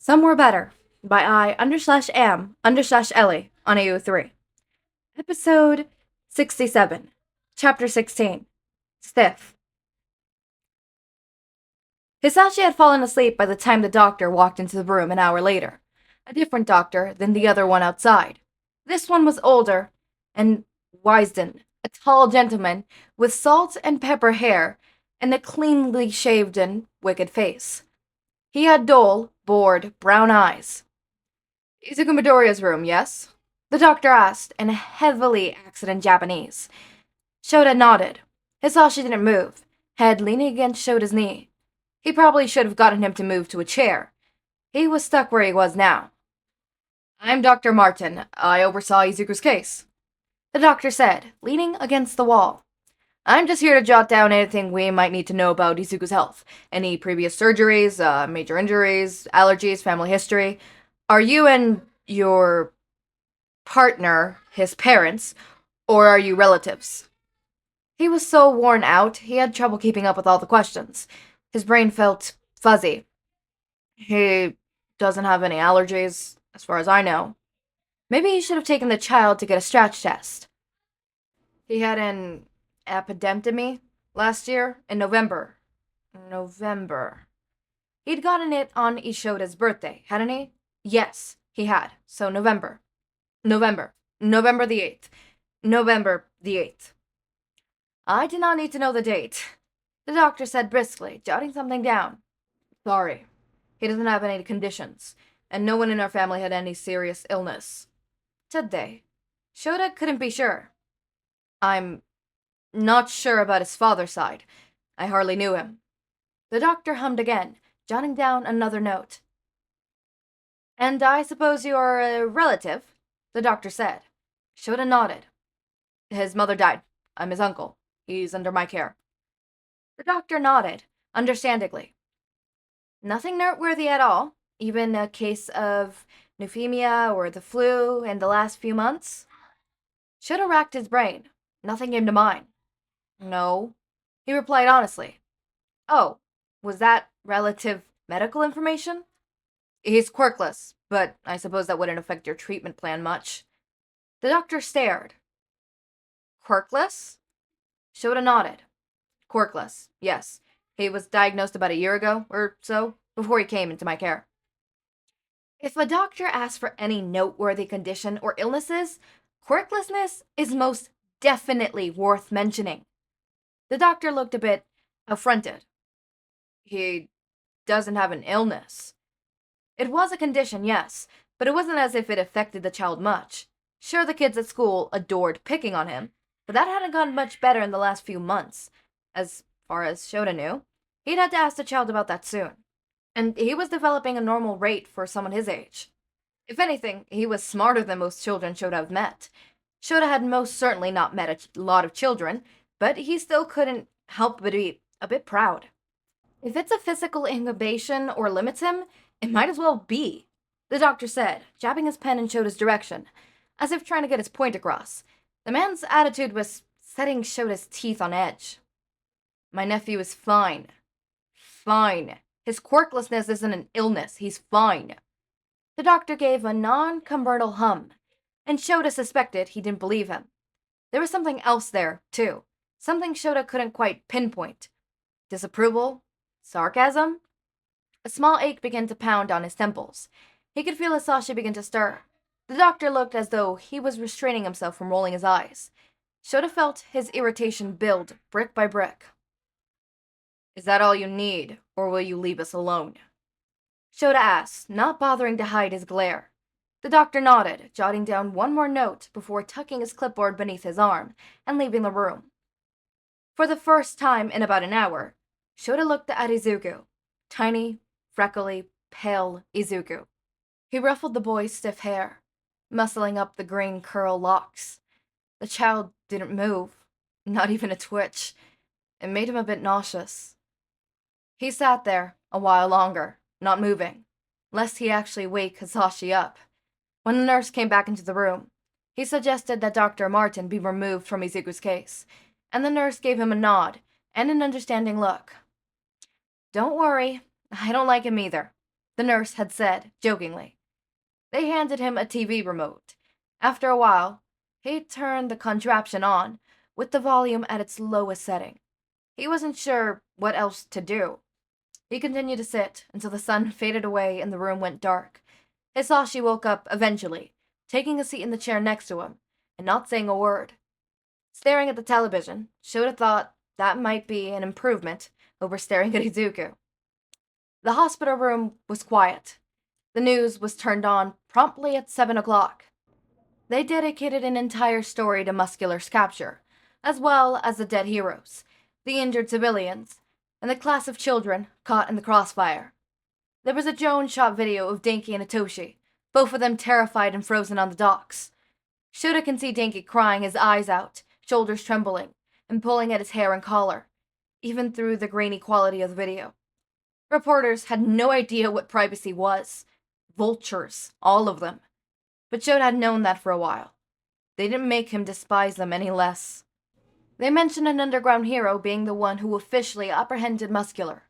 Somewhere Better by I_am_Ellie on AO3. Episode 67, Chapter 16, Stiff. Hizashi had fallen asleep by the time the doctor walked into the room an hour later. A different doctor than the other one outside. This one was older and wizened, a tall gentleman with salt and pepper hair and a cleanly shaved and wicked face. He had dull, bored, brown eyes. Izuku Midoriya's room, yes? The doctor asked in heavily accented Japanese. Shouta nodded. Hizashi didn't move, head leaning against Shota's knee. He probably should have gotten him to move to a chair. He was stuck where he was now. I'm Dr. Martin. I oversaw Izuku's case, the doctor said, leaning against the wall. I'm just here to jot down anything we might need to know about Izuku's health. Any previous surgeries, major injuries, allergies, family history. Are you and your partner his parents, or are you relatives? He was so worn out, he had trouble keeping up with all the questions. His brain felt fuzzy. He doesn't have any allergies, as far as I know. Maybe he should have taken the child to get a stretch test. He had an epidemic last year in November. He'd gotten it on Ishoda's birthday, hadn't he? Yes, he had. So November the 8th. November the 8th. I did not need to know the date, the doctor said briskly, jotting something down. Sorry. He doesn't have any conditions, and no one in our family had any serious illness. Did they? Shouta couldn't be sure. I'm not sure about his father's side. I hardly knew him. The doctor hummed again, jotting down another note. And I suppose you're a relative? The doctor said. Shouta nodded. His mother died. I'm his uncle. He's under my care. The doctor nodded, understandingly. Nothing noteworthy at all, even a case of pneumonia or the flu in the last few months? Shouta racked his brain. Nothing came to mind. No, he replied honestly. Oh, was that relative medical information? He's quirkless, but I suppose that wouldn't affect your treatment plan much. The doctor stared. Quirkless? Shouta nodded. Quirkless, yes. He was diagnosed about a year ago, or so, before he came into my care. If a doctor asks for any noteworthy condition or illnesses, quirklessness is most definitely worth mentioning. The doctor looked a bit affronted. He doesn't have an illness. It was a condition, yes, but it wasn't as if it affected the child much. Sure, the kids at school adored picking on him, but that hadn't gotten much better in the last few months. As far as Shouta knew, he'd had to ask the child about that soon. And he was developing a normal rate for someone his age. If anything, he was smarter than most children Shouta have met. Shouta had most certainly not met a lot of children, but he still couldn't help but be a bit proud. If it's a physical inhibition or limits him, it might as well be, the doctor said, jabbing his pen in Shota's direction, as if trying to get his point across. The man's attitude was setting Shota's teeth on edge. My nephew is fine. Fine. His quirklessness isn't an illness. He's fine. The doctor gave a non-commercial hum, and Shouta suspected he didn't believe him. There was something else there, too. Something Shouta couldn't quite pinpoint. Disapproval? Sarcasm? A small ache began to pound on his temples. He could feel Hizashi begin to stir. The doctor looked as though he was restraining himself from rolling his eyes. Shouta felt his irritation build brick by brick. Is that all you need, or will you leave us alone? Shouta asked, not bothering to hide his glare. The doctor nodded, jotting down one more note before tucking his clipboard beneath his arm and leaving the room. For the first time in about an hour, Shouta looked at Izuku. Tiny, freckly, pale Izuku. He ruffled the boy's stiff hair, muscling up the green curl locks. The child didn't move, not even a twitch. It made him a bit nauseous. He sat there a while longer, not moving, lest he actually wake Hizashi up. When the nurse came back into the room, he suggested that Dr. Martin be removed from Izuku's case, and the nurse gave him a nod and an understanding look. Don't worry, I don't like him either. the nurse had said, jokingly. They handed him a TV remote. After a while, he turned the contraption on, with the volume at its lowest setting. He wasn't sure what else to do. He continued to sit until the sun faded away and the room went dark. Hizashi woke up eventually, taking a seat in the chair next to him, and not saying a word. Staring at the television, Shouta thought that might be an improvement over staring at Izuku. The hospital room was quiet. The news was turned on promptly at 7 o'clock. They dedicated an entire story to Muscular's capture, as well as the dead heroes, the injured civilians, and the class of children caught in the crossfire. There was a drone-shot video of Denki and Hitoshi, both of them terrified and frozen on the docks. Shouta can see Denki crying his eyes out, shoulders trembling, and pulling at his hair and collar, even through the grainy quality of the video. Reporters had no idea what privacy was. Vultures, all of them. But Shouta had known that for a while. They didn't make him despise them any less. They mentioned an underground hero being the one who officially apprehended Muscular,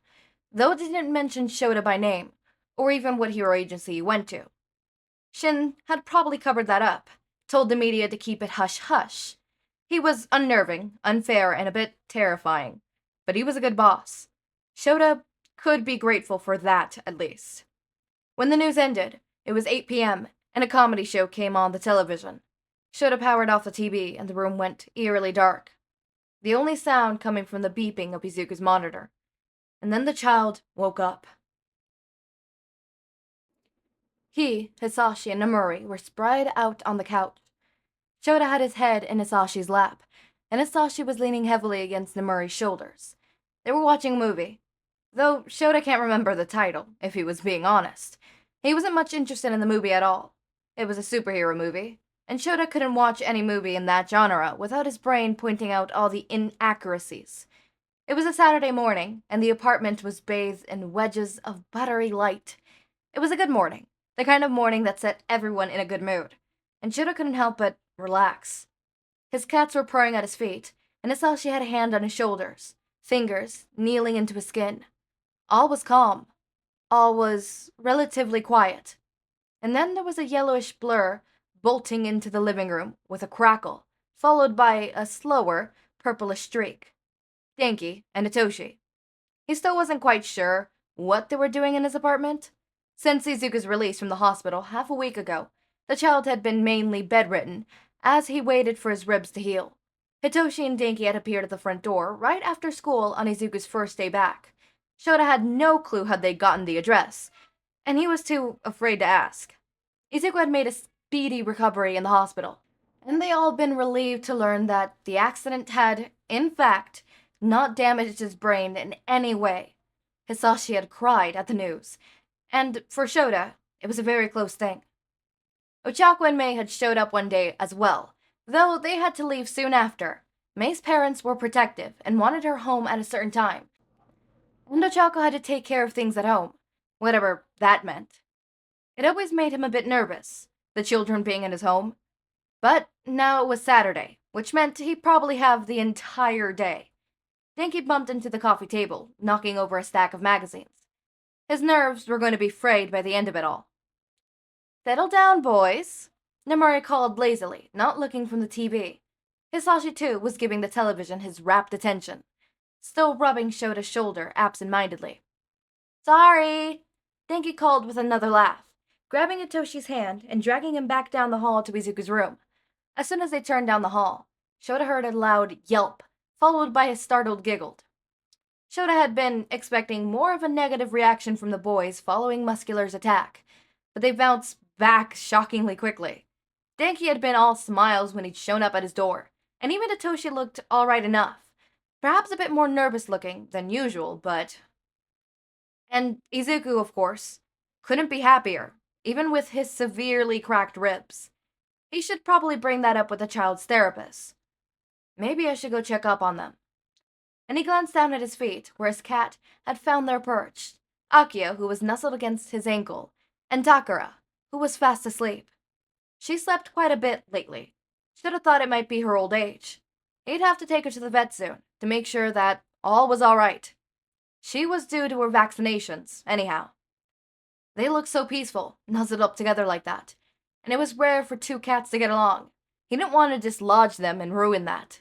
though they didn't mention Shouta by name, or even what hero agency he went to. Shin had probably covered that up, told the media to keep it hush-hush. He was unnerving, unfair, and a bit terrifying, but he was a good boss. Shouta could be grateful for that, at least. When the news ended, it was 8 p.m., and a comedy show came on the television. Shouta powered off the TV, and the room went eerily dark, the only sound coming from the beeping of Izuku's monitor. And then the child woke up. He, Hizashi, and Nemuri were spread out on the couch. Shouta had his head in Hisashi's lap, and Hizashi was leaning heavily against Nemuri's shoulders. They were watching a movie, though Shouta can't remember the title, if he was being honest. He wasn't much interested in the movie at all. It was a superhero movie, and Shouta couldn't watch any movie in that genre without his brain pointing out all the inaccuracies. It was a Saturday morning, and the apartment was bathed in wedges of buttery light. It was a good morning, the kind of morning that set everyone in a good mood, and Shouta couldn't help but relax. His cats were purring at his feet, and Hizashi had a hand on his shoulders, fingers kneeling into his skin. All was calm. All was relatively quiet. And then there was a yellowish blur bolting into the living room with a crackle, followed by a slower, purplish streak. Denki and Hitoshi. He still wasn't quite sure what they were doing in his apartment. Since Izuku's release from the hospital half a week ago, the child had been mainly bedridden as he waited for his ribs to heal. Hitoshi and Denki had appeared at the front door right after school on Izuku's first day back. Shouta had no clue how they'd gotten the address, and he was too afraid to ask. Izuku had made a speedy recovery in the hospital, and they all been relieved to learn that the accident had, in fact, not damaged his brain in any way. Hizashi had cried at the news, and for Shouta, it was a very close thing. Ochako and Mei had showed up one day as well, though they had to leave soon after. Mei's parents were protective and wanted her home at a certain time, and Ochako had to take care of things at home, whatever that meant. It always made him a bit nervous, the children being in his home, but now it was Saturday, which meant he'd probably have the entire day. Denki bumped into the coffee table, knocking over a stack of magazines. His nerves were going to be frayed by the end of it all. "Settle down, boys," Nemuri called lazily, not looking from the TV. Hizashi, too, was giving the television his rapt attention, still rubbing Shouta's shoulder absent-mindedly. "Sorry," Denki called with another laugh, grabbing Hitoshi's hand and dragging him back down the hall to Izuku's room. As soon as they turned down the hall, Shouta heard a loud yelp, followed by a startled giggle. Shouta had been expecting more of a negative reaction from the boys following Muscular's attack, but they bounced back shockingly quickly. Denki had been all smiles when he'd shown up at his door, and even Hitoshi looked all right enough. Perhaps a bit more nervous-looking than usual, but... And Izuku, of course, couldn't be happier, even with his severely cracked ribs. He should probably bring that up with the child's therapist. Maybe I should go check up on them. And he glanced down at his feet, where his cat had found their perch, Akio, who was nestled against his ankle, and Takara, who was fast asleep. She slept quite a bit lately. Should have thought it might be her old age. He'd have to take her to the vet soon, to make sure that all was all right. She was due to her vaccinations, anyhow. They looked so peaceful, nuzzled up together like that. And it was rare for two cats to get along. He didn't want to dislodge them and ruin that.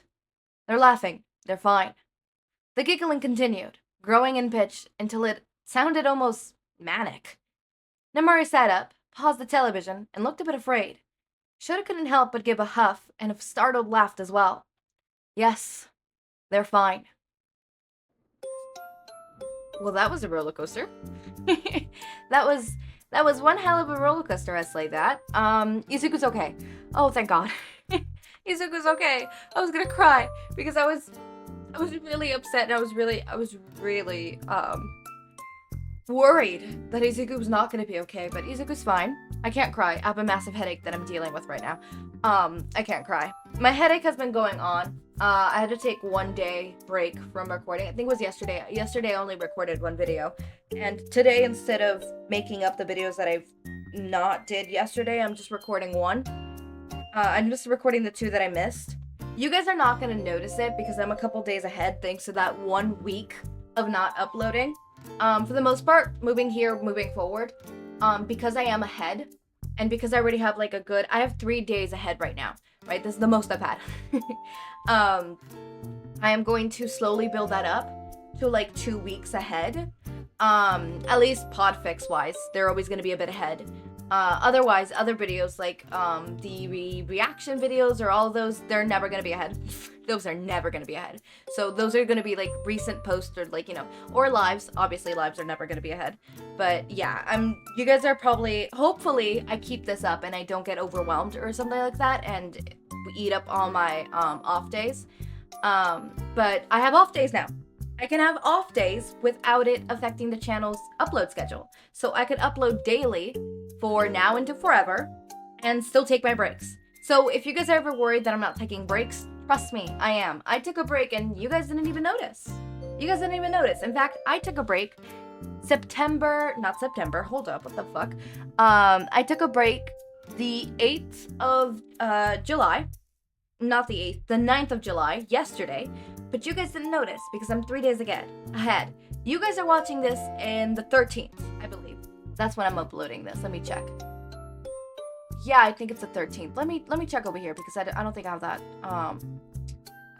They're laughing. They're fine. The giggling continued, growing in pitch until it sounded almost manic. Nemuri sat up, paused the television, and looked a bit afraid. Shouta couldn't help but give a huff and a startled laugh as well. Yes, they're fine. Well, that was a roller coaster. that was one hell of a roller coaster, I'd say that. Izuku's okay. Oh, thank God. Izuku's okay. I was gonna cry because I was really upset and I was really worried that Izuku was not gonna be okay, but Izuku's fine. I can't cry. I have a massive headache that I'm dealing with right now. I can't cry. My headache has been going on. I had to take 1 day break from recording. I think it was yesterday. Yesterday I only recorded one video. And today, instead of making up the videos that I've not did yesterday, I'm just recording one. I'm just recording the 2 that I missed. You guys are not going to notice it because I'm a couple days ahead thanks to that 1 week of not uploading. For the most part, moving forward, because I am ahead, and because I already have like I have 3 days ahead right now, right? This is the most I've had. I am going to slowly build that up to like 2 weeks ahead. At least Podfic wise, they're always going to be a bit ahead. Otherwise, other videos like the reaction videos or all of those, they're never going to be ahead. Those are never going to be ahead. So those are going to be like recent posts or like, or lives. Obviously, lives are never going to be ahead. But yeah, you guys are probably, hopefully I keep this up and I don't get overwhelmed or something like that and eat up all my off days. But I have off days now. I can have off days without it affecting the channel's upload schedule. So I could upload daily for now into forever and still take my breaks. So if you guys are ever worried that I'm not taking breaks, trust me, I am. I took a break and you guys didn't even notice. In fact, I took a break not September, hold up, what the fuck? I took a break the 8th of July, not the 8th, the 9th of July, yesterday, but you guys didn't notice because I'm 3 days ahead. You guys are watching this in the 13th, I believe. That's when I'm uploading this. Let me check. Yeah, I think it's the 13th. Let me check over here because I don't think I have that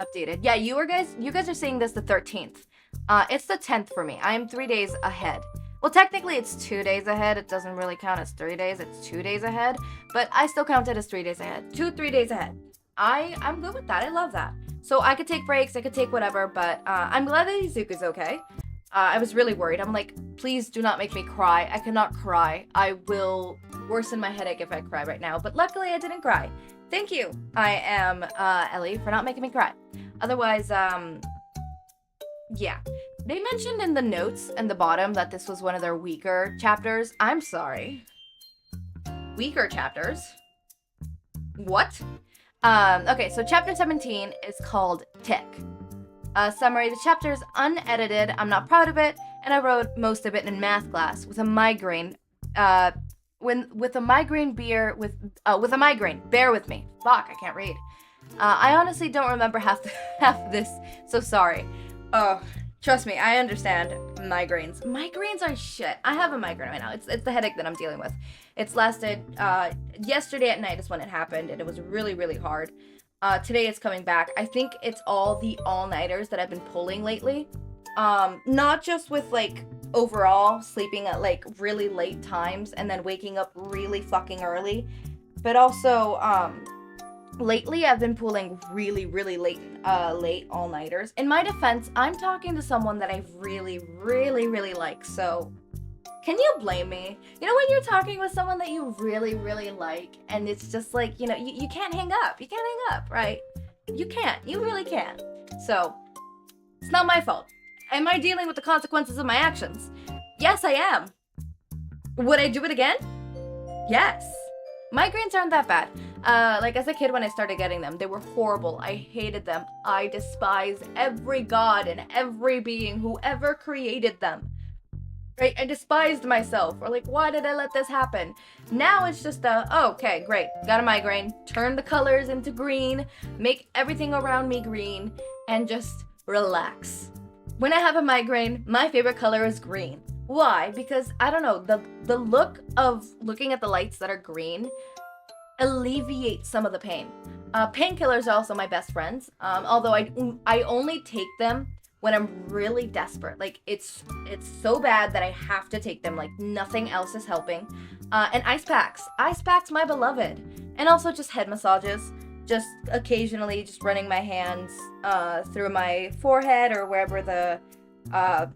updated. Yeah, you guys are seeing this the 13th. It's the 10th for me. I am 3 days ahead. Well, technically it's 2 days ahead. It doesn't really count as 3 days. It's 2 days ahead, but I still count it as 3 days ahead. 3 days ahead. I'm good with that. I love that. So I could take breaks, I could take whatever, but I'm glad that Izuku's okay. I was really worried. I'm like, please do not make me cry. I cannot cry. I will worsen my headache if I cry right now. But luckily I didn't cry. Thank you, I am Ellie, for not making me cry. Otherwise, yeah. They mentioned in the notes in the bottom that this was one of their weaker chapters. I'm sorry. Weaker chapters? What? Okay, so chapter 17 is called Tick. Summary, the chapter is unedited, I'm not proud of it, and I wrote most of it in math class with a migraine. With a migraine, bear with me. Fuck, I can't read. I honestly don't remember half of this, so sorry. Oh, trust me, I understand migraines. Migraines are shit. I have a migraine right now. It's the headache that I'm dealing with. It's lasted, yesterday at night is when it happened, and it was really, really hard. Today it's coming back. I think it's all the all-nighters that I've been pulling lately. Not just with, like, overall sleeping at, like, really late times and then waking up really fucking early, but also, lately I've been pulling really, really late all-nighters. In my defense, I'm talking to someone that I really, really, really like, so can you blame me? You know when you're talking with someone that you really, really like, and it's just like, you can't hang up. You can't hang up, right? You can't. You really can't. So, it's not my fault. Am I dealing with the consequences of my actions? Yes, I am. Would I do it again? Yes. Migraines aren't that bad. Like as a kid when I started getting them, they were horrible. I hated them. I despised every god and every being who ever created them. Right? I despised myself. Or like, why did I let this happen? Now it's just oh, okay, great. Got a migraine. Turn the colors into green. Make everything around me green. And just relax. When I have a migraine, my favorite color is green. Why? Because I don't know, the look of looking at the lights that are green alleviates some of the pain. Painkillers are also my best friends. Although I only take them when I'm really desperate. Like it's so bad that I have to take them. Like nothing else is helping. And ice packs. Ice packs, my beloved. And also just head massages. Just occasionally just running my hands through my forehead or wherever the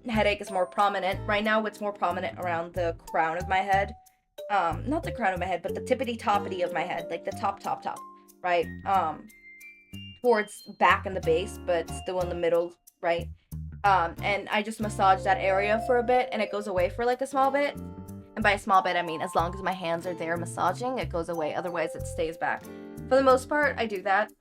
headache is more prominent. Right now it's more prominent around the crown of my head. Not the crown of my head, but the tippity-toppity of my head. Like the top, right? Towards back in the base, but still in the middle, right? And I just massage that area for a bit, and it goes away for like a small bit. And by a small bit, I mean as long as my hands are there massaging, it goes away. Otherwise, it stays back. For the most part, I do that.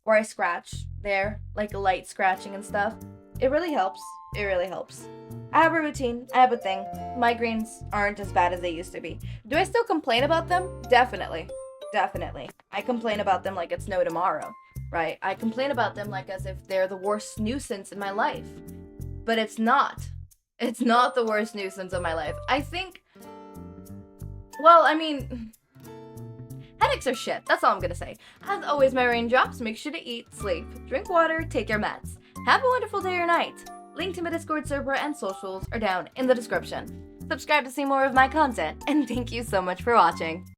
Or I scratch there, like light scratching and stuff. It really helps. It really helps. I have a routine. I have a thing. Migraines aren't as bad as they used to be. Do I still complain about them? Definitely. Definitely. I complain about them like it's no tomorrow, right? I complain about them like as if they're the worst nuisance in my life. But it's not. It's not the worst nuisance of my life. I think, well, I mean, headaches are shit. That's all I'm gonna say. As always, my raindrops, make sure to eat, sleep, drink water, take your meds. Have a wonderful day or night. Link to my Discord server and socials are down in the description. Subscribe to see more of my content, and thank you so much for watching.